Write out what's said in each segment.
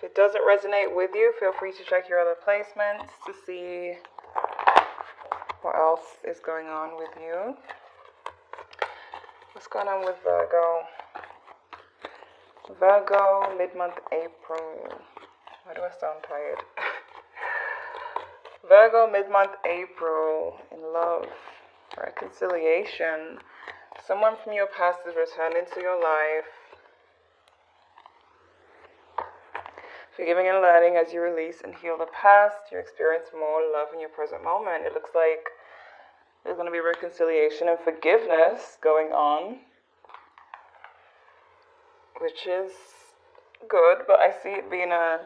it doesn't resonate with you, feel free to check your other placements to see what else is going on with you. What's going on with Virgo? Virgo, mid-month April. Why do I sound tired? Virgo, mid-month April, in love, reconciliation. Someone from your past has returned into your life. Forgiving and learning as you release and heal the past, you experience more love in your present moment. It looks like there's going to be reconciliation and forgiveness going on, which is good, but I see it being a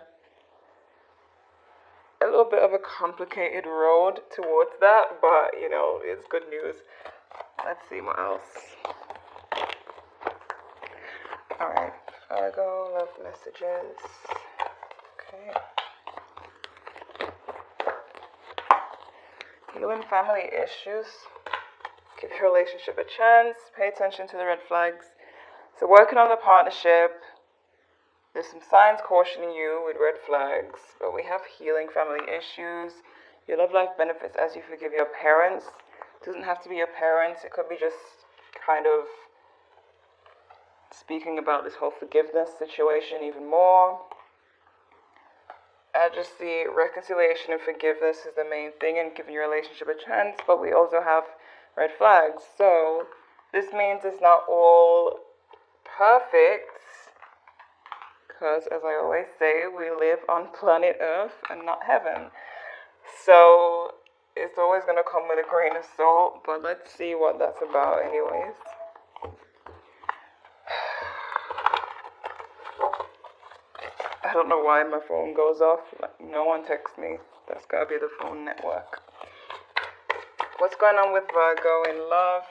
little bit of a complicated road towards that, but you know, it's good news. Let's see what else. Alright, Virgo, love messages. Okay. Healing family issues. Give your relationship a chance. Pay attention to the red flags. So working on the partnership. There's some signs cautioning you with red flags, but we have healing family issues. Your love life benefits as you forgive your parents. It doesn't have to be your parents. It could be just kind of speaking about this whole forgiveness situation even more. I just see reconciliation and forgiveness is the main thing and giving your relationship a chance, but we also have red flags. So this means it's not all perfect. Because, as I always say, we live on planet Earth and not heaven. So, it's always going to come with a grain of salt. But let's see what that's about anyways. I don't know why my phone goes off. No one texts me. That's got to be the phone network. What's going on with Virgo in love?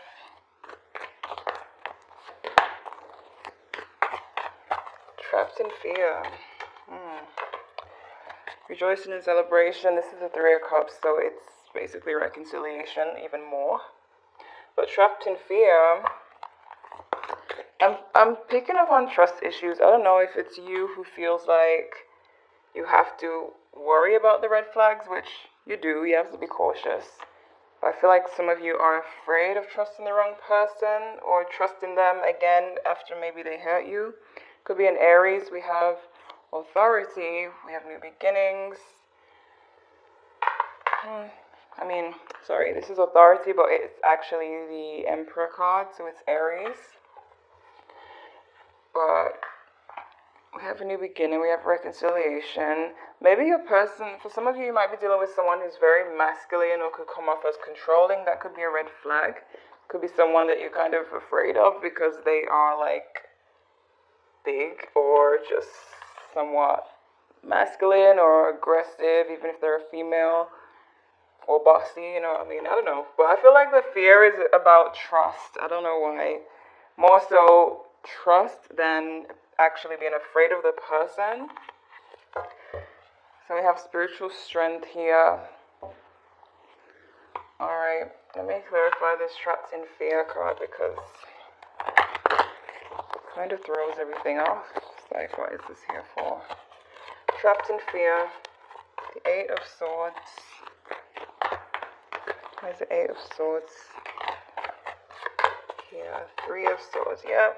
Trapped in fear. Rejoicing in celebration. This is the Three of Cups, so it's basically reconciliation, even more. But trapped in fear. I'm picking up on trust issues. I don't know if it's you who feels like you have to worry about the red flags, which you do. You have to be cautious. But I feel like some of you are afraid of trusting the wrong person or trusting them again after maybe they hurt you. Could be an Aries. We have authority. We have new beginnings. This is authority, but it's actually the Emperor card, so it's Aries. But we have a new beginning. We have reconciliation. Maybe your person, for some of you, you might be dealing with someone who's very masculine or could come off as controlling. That could be a red flag. Could be someone that you're kind of afraid of because they are like big or just somewhat masculine or aggressive, even if they're a female, or bossy, you know what I mean? I don't know. But I feel like the fear is about trust. I don't know why. More so trust than actually being afraid of the person. So we have spiritual strength here. Alright, let me clarify this trapped in fear card because kind of throws everything off. It's like, what is this here for? Trapped in fear. The Eight of Swords. Where's the Eight of Swords? Here, Three of Swords. Yeah,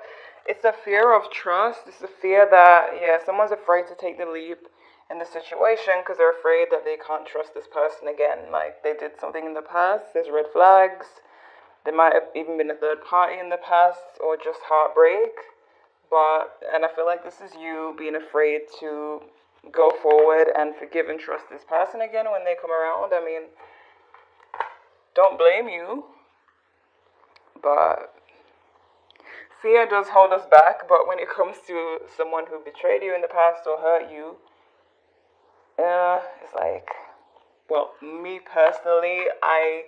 it's a fear of trust. It's a fear that, someone's afraid to take the leap in the situation because they're afraid that they can't trust this person again. Like, they did something in the past. There's red flags. There might have even been a third party in the past or just heartbreak. And I feel like this is you being afraid to go forward and forgive and trust this person again when they come around. I mean, don't blame you, but fear does hold us back. But when it comes to someone who betrayed you in the past or hurt you, it's like, well, me personally, I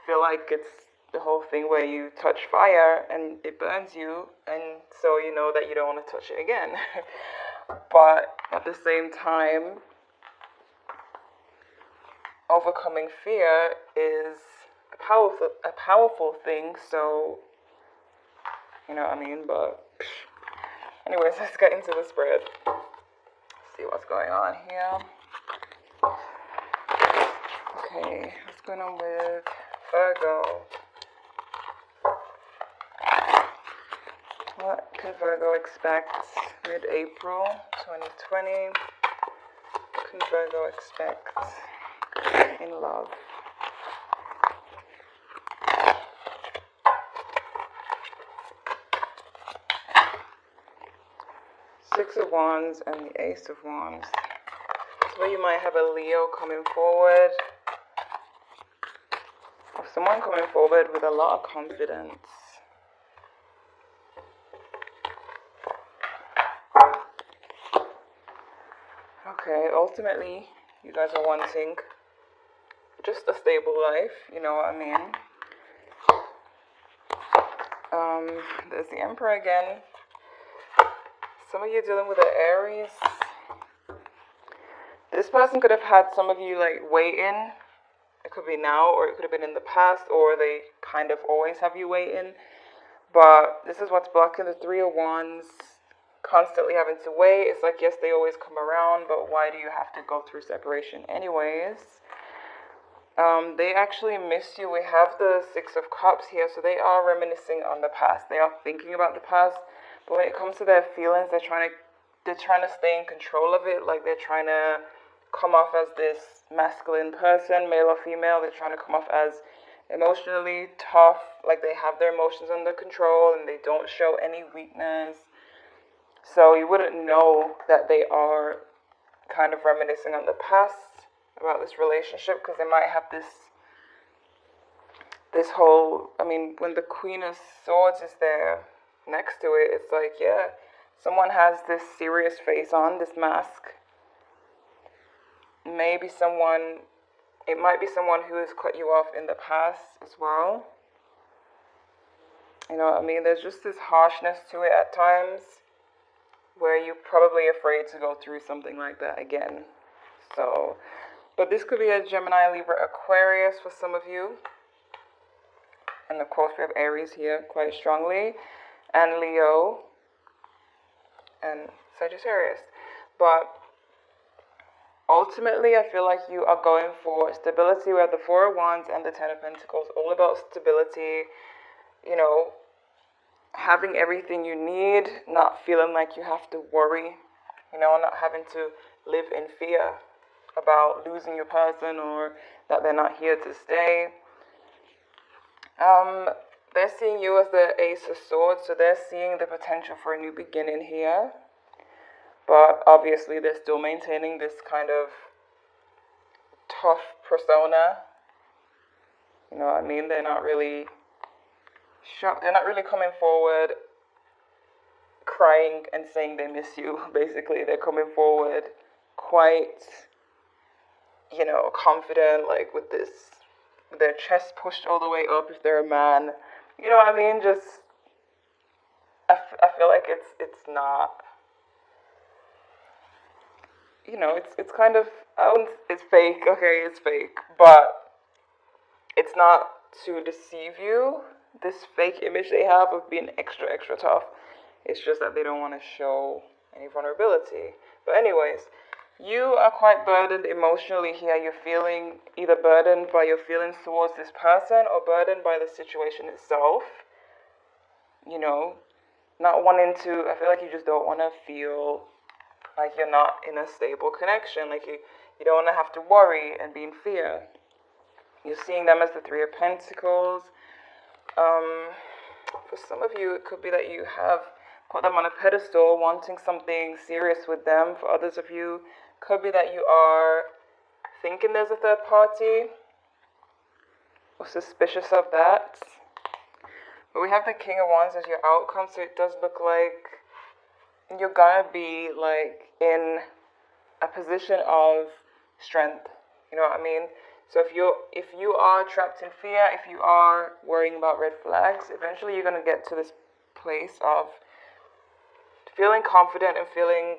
feel like it's the whole thing where you touch fire and it burns you, and so you know that you don't want to touch it again. But at the same time, overcoming fear is a powerful thing. So, you know what I mean? But Anyways, let's get into the spread. See what's going on here. Okay, what's going on with Virgo? What can Virgo expect mid-April 2020? What can Virgo expect in love? Six of Wands and the Ace of Wands. So you might have a Leo coming forward. Or someone coming forward with a lot of confidence. Okay, ultimately, you guys are wanting just a stable life, you know what I mean? There's the Emperor again. Some of you are dealing with an Aries. This person could have had some of you like waiting. It could be now, or it could have been in the past, or they kind of always have you waiting. But this is what's blocking the Three of Wands. Constantly having to wait. It's like, yes, they always come around, but why do you have to go through separation anyways? They actually miss you. We have the Six of Cups here, so they are reminiscing on the past. They are thinking about the past, but when it comes to their feelings, they're trying to stay in control of it. Like they're trying to come off as this masculine person, male or female. They're trying to come off as emotionally tough, like they have their emotions under control and they don't show any weakness. So you wouldn't know that they are kind of reminiscing on the past about this relationship, because they might have this whole, I mean, when the Queen of Swords is there next to it, it's like, yeah, someone has this serious face on, this mask. It might be someone who has cut you off in the past as well. You know what I mean? There's just this harshness to it at times, where you're probably afraid to go through something like that again. So, but this could be a Gemini, Libra, Aquarius for some of you. And of course we have Aries here quite strongly, and Leo, and Sagittarius. But ultimately, I feel like you are going for stability. We have the Four of Wands and the Ten of Pentacles, all about stability, you know, having everything you need, not feeling like you have to worry, you know, not having to live in fear about losing your person or that they're not here to stay. They're seeing you as the Ace of Swords, so they're seeing the potential for a new beginning here. But obviously they're still maintaining this kind of tough persona. You know what I mean? They're not really coming forward crying and saying they miss you. Basically, they're coming forward quite, you know, confident, like with their chest pushed all the way up if they're a man. You know what I mean? Just, I feel like it's not, you know, it's kind of, it's fake, okay, it's fake, but it's not to deceive you, this fake image they have of being extra, extra tough. It's just that they don't want to show any vulnerability. But anyways, you are quite burdened emotionally here. You're feeling either burdened by your feelings towards this person or burdened by the situation itself. You know, not wanting to, I feel like you just don't want to feel like you're not in a stable connection. Like you don't want to have to worry and be in fear. You're seeing them as the Three of Pentacles. For some of you, it could be that you have put them on a pedestal, wanting something serious with them. For others of you, could be that you are thinking there's a third party or suspicious of that. But we have the King of Wands as your outcome, so it does look like you're gonna be like in a position of strength. You know what I mean? So if you are trapped in fear, if you are worrying about red flags, eventually you're gonna get to this place of feeling confident and feeling,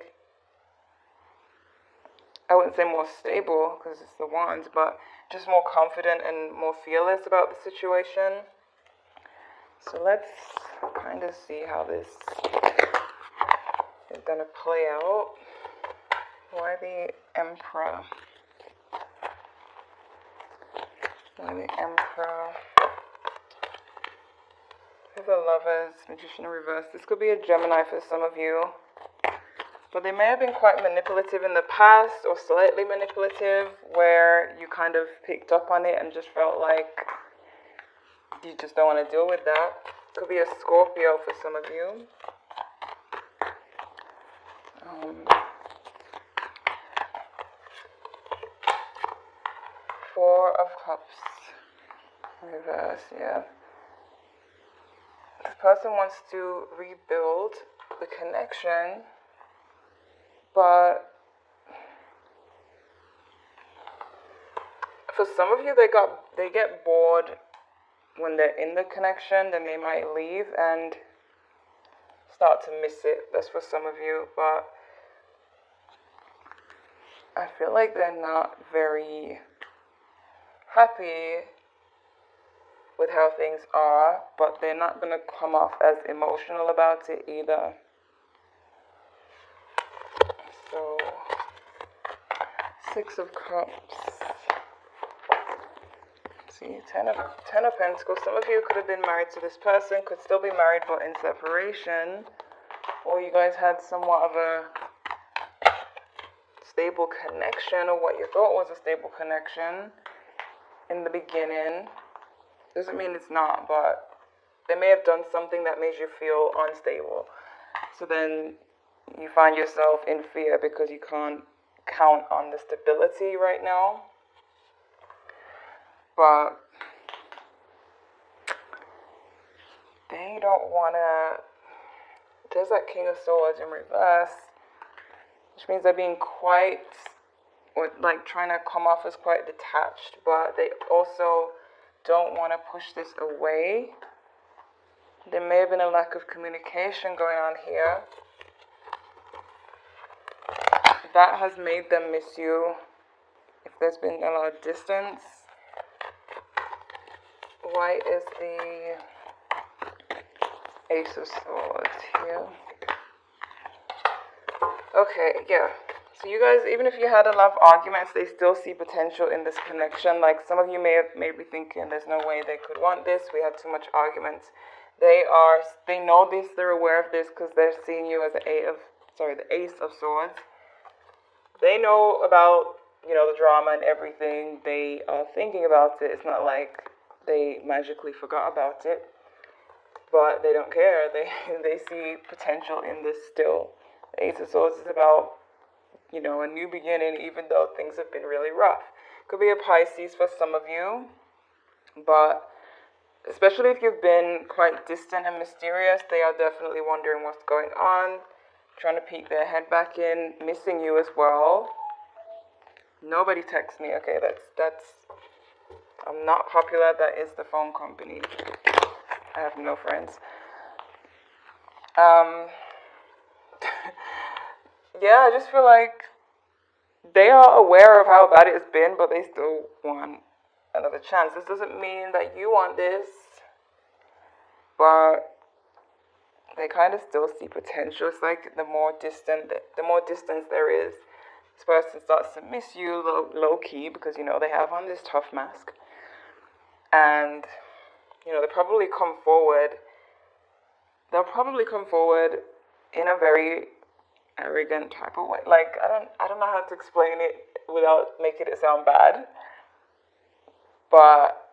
I wouldn't say more stable because it's the Wands, but just more confident and more fearless about the situation. So let's kind of see how this is going to play out. Why the Emperor? Why the Emperor? The Lovers, Magician in reverse. This could be a Gemini for some of you. But they may have been quite manipulative in the past, or slightly manipulative, where you kind of picked up on it and just felt like you just don't want to deal with that. Could be a Scorpio for some of you. Four of Cups. Reverse, yeah. This person wants to rebuild the connection, but for some of you, they get bored when they're in the connection, then they might leave and start to miss it. That's for some of you, but I feel like they're not very happy with how things are, but they're not going to come off as emotional about it either. So, Six of Cups. See, Ten of Pentacles. Some of you could have been married to this person, could still be married but in separation, or you guys had somewhat of a stable connection, or what you thought was a stable connection in the beginning. Doesn't mean it's not, but they may have done something that made you feel unstable. So then you find yourself in fear because you can't count on the stability right now. But they don't want to... There's that King of Swords in reverse, which means they're being quite, or like trying to come off as quite detached, but they also don't want to push this away. There may have been a lack of communication going on here. That has made them miss you. If there's been a lot of distance. Why is the Ace of Swords here? Okay, yeah. So you guys, even if you had a lot of arguments, they still see potential in this connection. Like some of you may be thinking, there's no way they could want this. We had too much arguments. They know this, they're aware of this because they're seeing you as the Ace of Swords. They know about, the drama and everything. They are thinking about it. It's not like they magically forgot about it, but they don't care. They see potential in this still. The Ace of Swords is about, a new beginning, even though things have been really rough. Could be a Pisces for some of you, but especially if you've been quite distant and mysterious, they are definitely wondering what's going on, trying to peek their head back in, missing you as well. Nobody texts me. Okay, that's I'm not popular. That is the phone company. I have no friends. Yeah, I just feel like they are aware of how bad it's been, but they still want another chance. This doesn't mean that you want this, but they kind of still see potential. It's like the more distance there is, this person starts to miss you low key because they have on this tough mask, and they probably come forward. They'll probably come forward in a very arrogant type of way. Like I don't know how to explain it without making it sound bad, but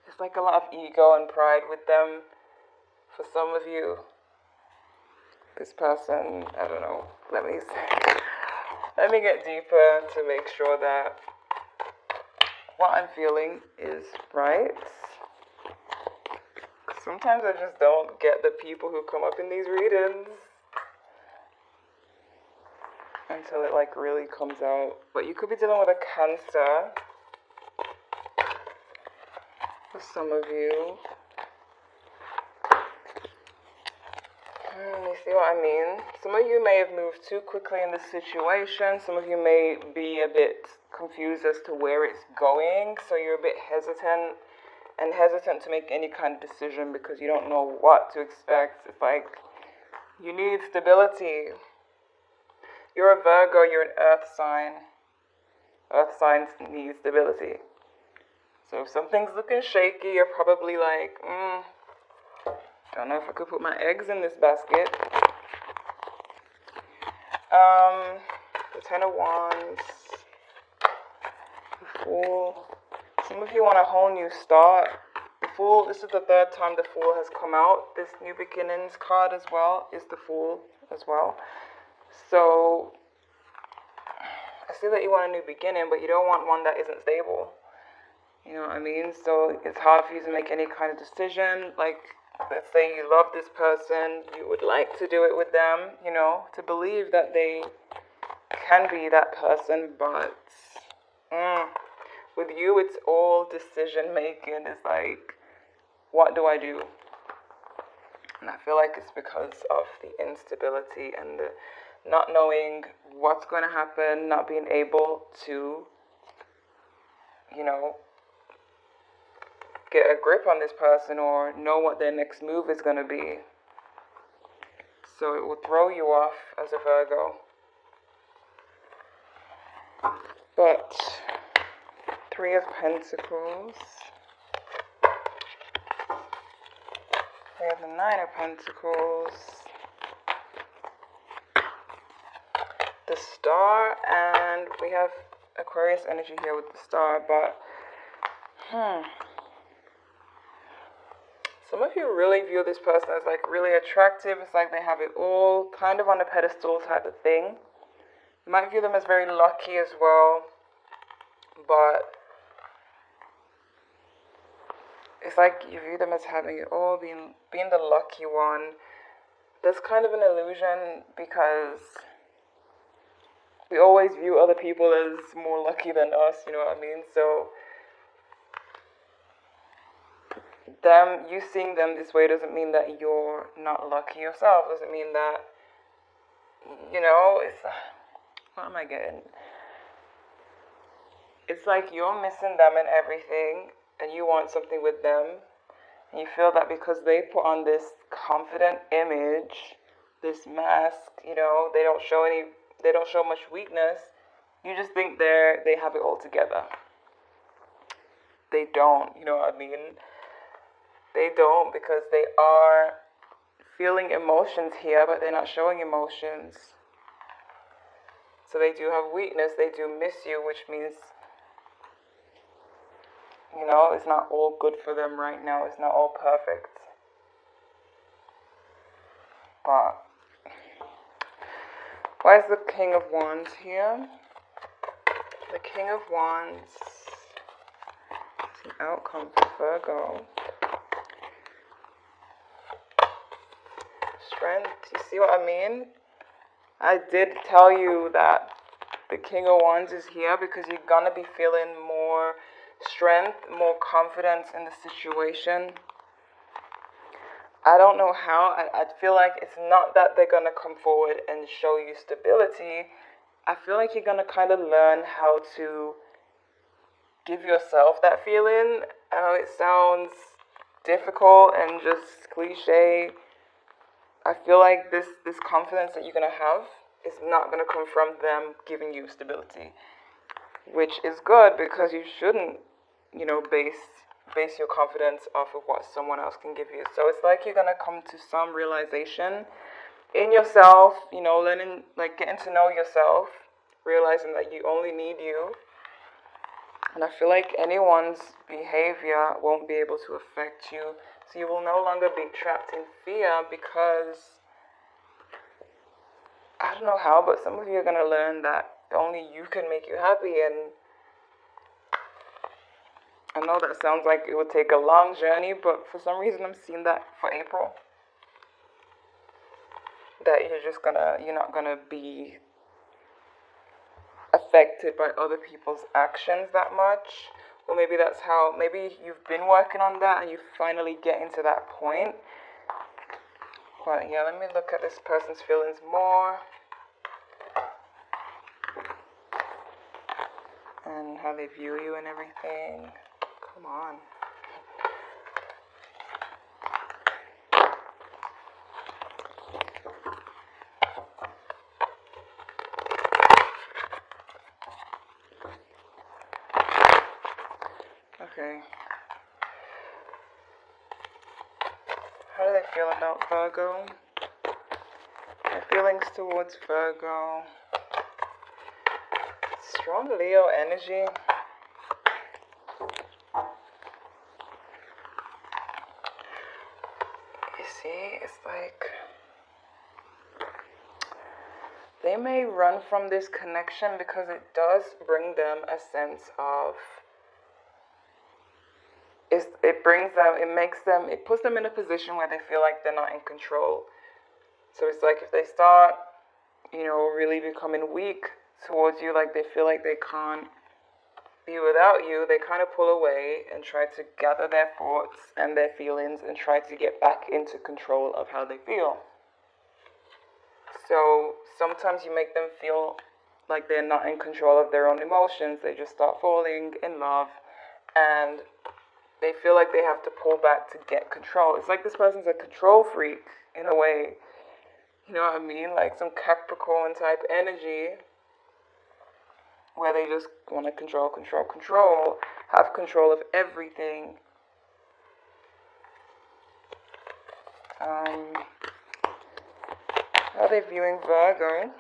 it's like a lot of ego and pride with them. For some of you, this person, I don't know, let me get deeper to make sure that what I'm feeling is right. Sometimes I just don't get the people who come up in these readings until it really comes out. But you could be dealing with a Cancer for some of you. You see what I mean? Some of you may have moved too quickly in this situation. Some of you may be a bit confused as to where it's going. So you're a bit hesitant to make any kind of decision because you don't know what to expect. It's like You need stability. You're a Virgo, you're an earth sign. Earth signs need stability. So if something's looking shaky, you're probably like, don't know if I could put my eggs in this basket. The Ten of Wands, the Fool. Some of you want a whole new start. The Fool, this is the third time the Fool has come out. This New Beginnings card as well is the Fool as well. So I see that you want a new beginning, but you don't want one that isn't stable. You know what I mean? So it's hard for you to make any kind of decision. Like, let's say you love this person, you would like to do it with them, you know, to believe that they can be that person, but with you, it's all decision making. It's like, what do I do? And I feel like it's because of the instability and the not knowing what's going to happen, not being able to, you know, get a grip on this person or know what their next move is going to be. So it will throw you off as a Virgo. But Three of Pentacles. We have the Nine of Pentacles. The Star, and we have Aquarius energy here with the Star, but some of you really view this person as like really attractive. It's like they have it all, kind of on a pedestal type of thing. You might view them as very lucky as well, but it's like you view them as having it all, being the lucky one. There's kind of an illusion because we always view other people as more lucky than us, you know what I mean? So you seeing them this way doesn't mean that you're not lucky yourself. Doesn't mean that, you know, what am I getting? It's like you're missing them and everything, and you want something with them, and you feel that because they put on this confident image, this mask, you know, they don't show much weakness. You just think they have it all together. They don't, you know what I mean? They don't, because they are feeling emotions here, but they're not showing emotions. So they do have weakness, they do miss you, which means, you know, it's not all good for them right now. It's not all perfect. But why is the King of Wands here? The King of Wands is an outcome for Virgo. Strength, you see what I mean? I did tell you that the King of Wands is here because you're gonna be feeling more strength, more confidence in the situation. I don't know how. I feel like it's not that they're gonna come forward and show you stability. I feel like you're gonna kind of learn how to give yourself that feeling. I know it sounds difficult and just cliche. I feel like this confidence that you're going to have is not going to come from them giving you stability, which is good because you shouldn't, you know, base your confidence off of what someone else can give you. So it's like you're going to come to some realization in yourself, you know, learning, like getting to know yourself, realizing that you only need you. And I feel like anyone's behavior won't be able to affect you. So you will no longer be trapped in fear because, I don't know how, but some of you are going to learn that only you can make you happy. And I know that sounds like it would take a long journey, but for some reason I'm seeing that for April. That you're not going to be affected by other people's actions that much. Or maybe maybe you've been working on that and you finally getting to that point. But yeah, let me look at this person's feelings more. And how they view you and everything. Come on. Okay. How do they feel about Virgo? Their feelings towards Virgo. Strong Leo energy. You see, it's like they may run from this connection because it does bring them a sense of, it puts them in a position where they feel like they're not in control. So it's like if they start, really becoming weak towards you, like they feel like they can't be without you, they kind of pull away and try to gather their thoughts and their feelings and try to get back into control of how they feel. So sometimes you make them feel like they're not in control of their own emotions. They just start falling in love and they feel like they have to pull back to get control. It's like this person's a control freak in a way. You know what I mean? Like some Capricorn type energy where they just want to control, have control of everything. How are they viewing Virgo?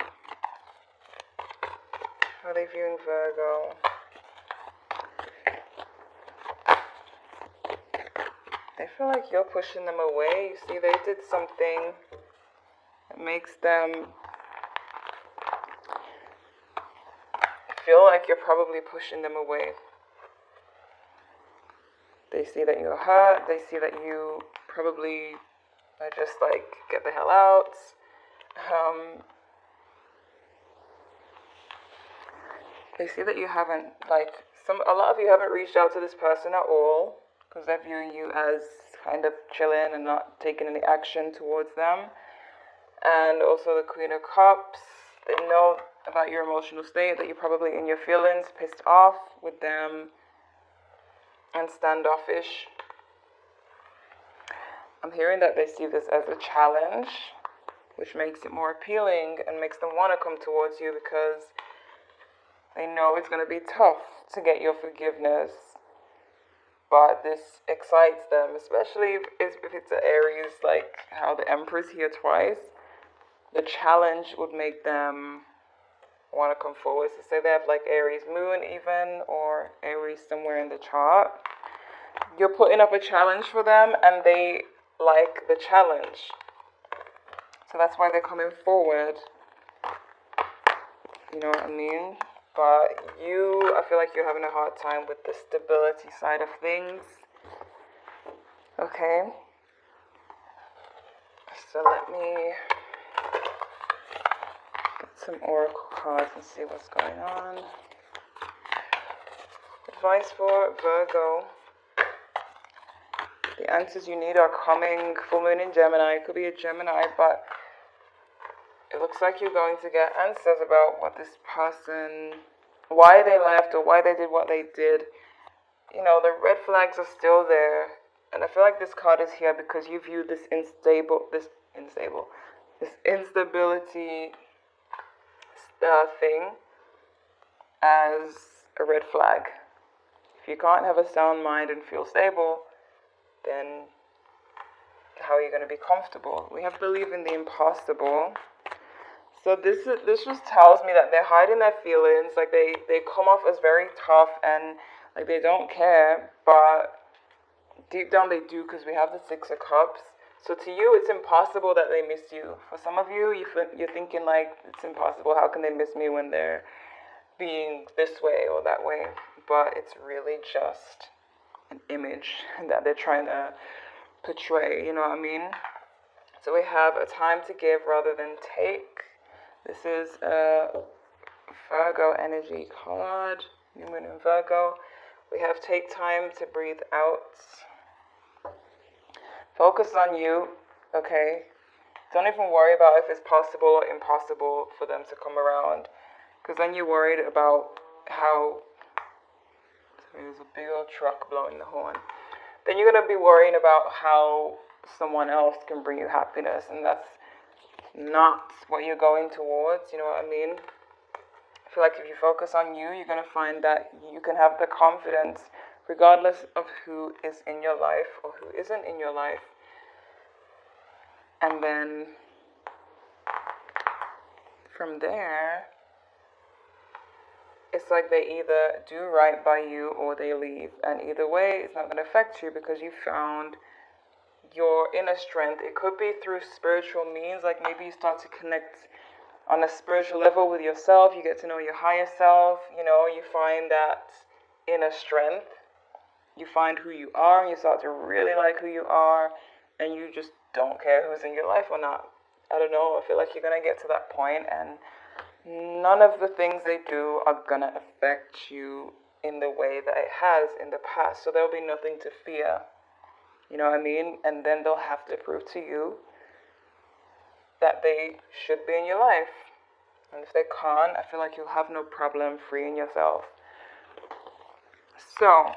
How are they viewing Virgo? They feel like you're pushing them away. You see, they did something that makes them feel like you're probably pushing them away. They see that you're hurt. They see that you probably are just like, get the hell out. They see that you haven't, a lot of you haven't reached out to this person at all because they're viewing you as kind of chilling and not taking any action towards them. And also the Queen of Cups, they know about your emotional state, that you're probably in your feelings, pissed off with them, and standoffish. I'm hearing that they see this as a challenge, which makes it more appealing and makes them want to come towards you because they know it's going to be tough to get your forgiveness. But this excites them, especially if it's an Aries, like how the Empress here twice. The challenge would make them want to come forward. So say they have like Aries moon even, or Aries somewhere in the chart. You're putting up a challenge for them and they like the challenge. So that's why they're coming forward. You know what I mean? But I feel like you're having a hard time with the stability side of things. Okay. So let me get some oracle cards and see what's going on. Advice for Virgo. The answers you need are coming. Full moon in Gemini. It could be a Gemini, but it looks like you're going to get answers about what this person, why they left or why they did what they did. You know, the red flags are still there. And I feel like this card is here because you view this instability thing as a red flag. If you can't have a sound mind and feel stable, then how are you going to be comfortable? We have to believe in the impossible. So this just tells me that they're hiding their feelings. Like they come off as very tough and like they don't care, but deep down they do, because we have the Six of Cups. So to you, it's impossible that they miss you. For some of you, you're thinking like, it's impossible. How can they miss me when they're being this way or that way? But it's really just an image that they're trying to portray. You know what I mean? So we have a time to give rather than take. This is a Virgo energy card. New Moon in Virgo. We have take time to breathe out. Focus on you, okay? Don't even worry about if it's possible or impossible for them to come around. Because then you're worried about how... There's a big old truck blowing the horn. Then you're going to be worrying about how someone else can bring you happiness. And that's not what you're going towards, you know what I mean? I feel like if you focus on you, you're going to find that you can have the confidence regardless of who is in your life or who isn't in your life. And then from there, it's like they either do right by you or they leave. And either way, it's not going to affect you because you found your inner strength. It could be through spiritual means, like maybe you start to connect on a spiritual level with yourself. You get to know your higher self. You find that inner strength. You find who you are and you start to really like who you are, and you just don't care who's in your life or not. I don't know, I feel like you're going to get to that point and none of the things they do are going to affect you in the way that it has in the past. So there'll be nothing to fear. You know what I mean? And then they'll have to prove to you that they should be in your life. And if they can't, I feel like you'll have no problem freeing yourself. So,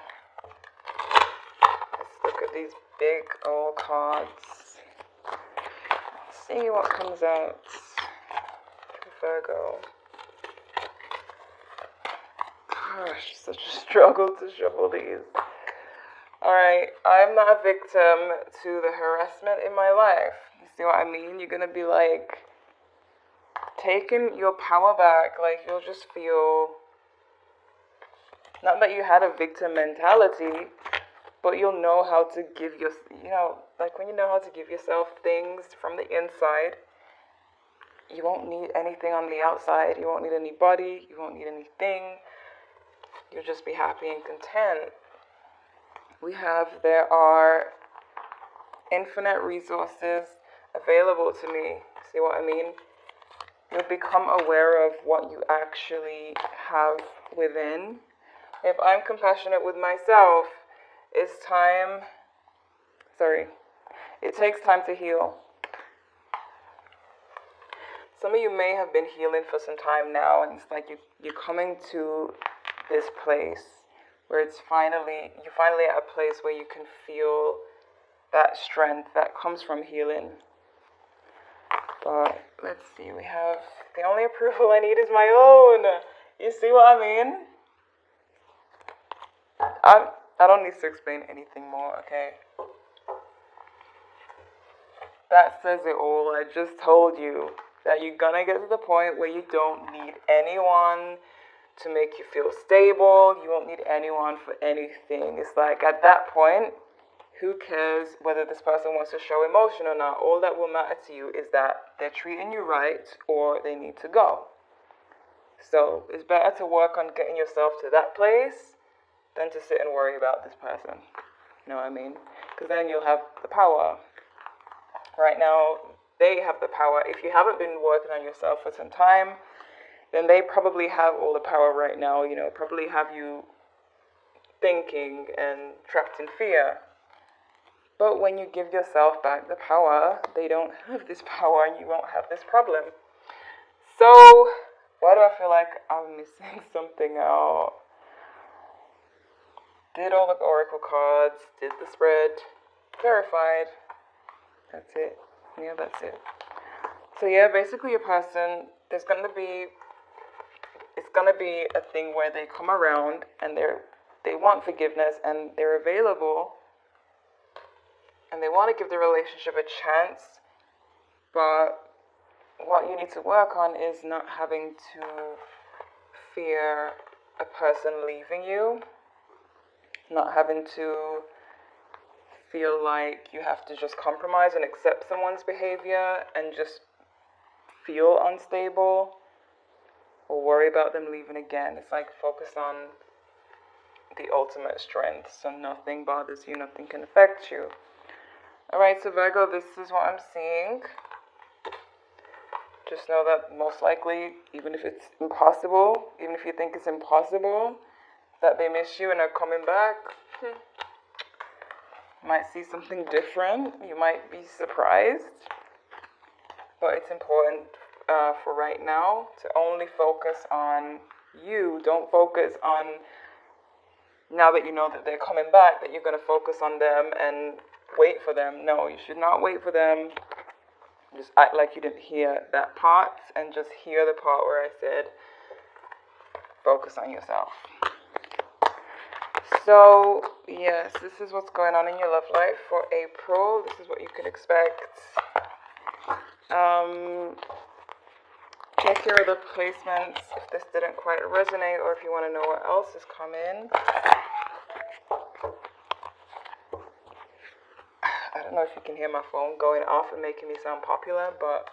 let's look at these big old cards. See what comes out for Virgo. Gosh, such a struggle to shuffle these. Alright, I'm not a victim to the harassment in my life. You see what I mean? You're going to be like taking your power back. Like you'll just feel, not that you had a victim mentality, but you'll know how to give like when you know how to give yourself things from the inside, you won't need anything on the outside. You won't need anybody. You won't need anything. You'll just be happy and content. There are infinite resources available to me. See what I mean? You'll become aware of what you actually have within. If I'm compassionate with myself, it takes time to heal. Some of you may have been healing for some time now, and it's like you're coming to this place where you're finally at a place where you can feel that strength that comes from healing. But let's see, we have the only approval I need is my own. You see what I mean? I don't need to explain anything more, okay? That says it all. I just told you that you're gonna get to the point where you don't need anyone to make you feel stable. You won't need anyone for anything. It's like at that point, who cares whether this person wants to show emotion or not? All that will matter to you is that they're treating you right or they need to go. So it's better to work on getting yourself to that place than to sit and worry about this person. You know what I mean? Because then you'll have the power. Right now, they have the power. If you haven't been working on yourself for some time, then they probably have all the power right now, probably have you thinking and trapped in fear. But when you give yourself back the power, they don't have this power and you won't have this problem. So, why do I feel like I'm missing something out? Did all the oracle cards, did the spread, verified. That's it. Yeah, that's it. So yeah, basically your person, it's gonna be a thing where they come around and they want forgiveness and they're available and they want to give the relationship a chance, but what you need to work on is not having to fear a person leaving you, not having to feel like you have to just compromise and accept someone's behavior and just feel unstable or worry about them leaving again. It's like focus on the ultimate strength so nothing bothers you, nothing can affect you. Alright, so Virgo, this is what I'm seeing. Just know that most likely, even if it's impossible, even if you think it's impossible, that they miss you and are coming back. Might see something different. You might be surprised. But it's important for right now to only focus on you. Don't focus on, now that you know that they're coming back, that you're going to focus on them and wait for them. No, you should not wait for them. Just act like you didn't hear that part and just hear the part where I said focus on yourself. So, yes, this is what's going on in your love life for April. This is what you can expect. Check your other placements if this didn't quite resonate, or if you want to know what else is coming. I don't know if you can hear my phone going off and making me sound popular, but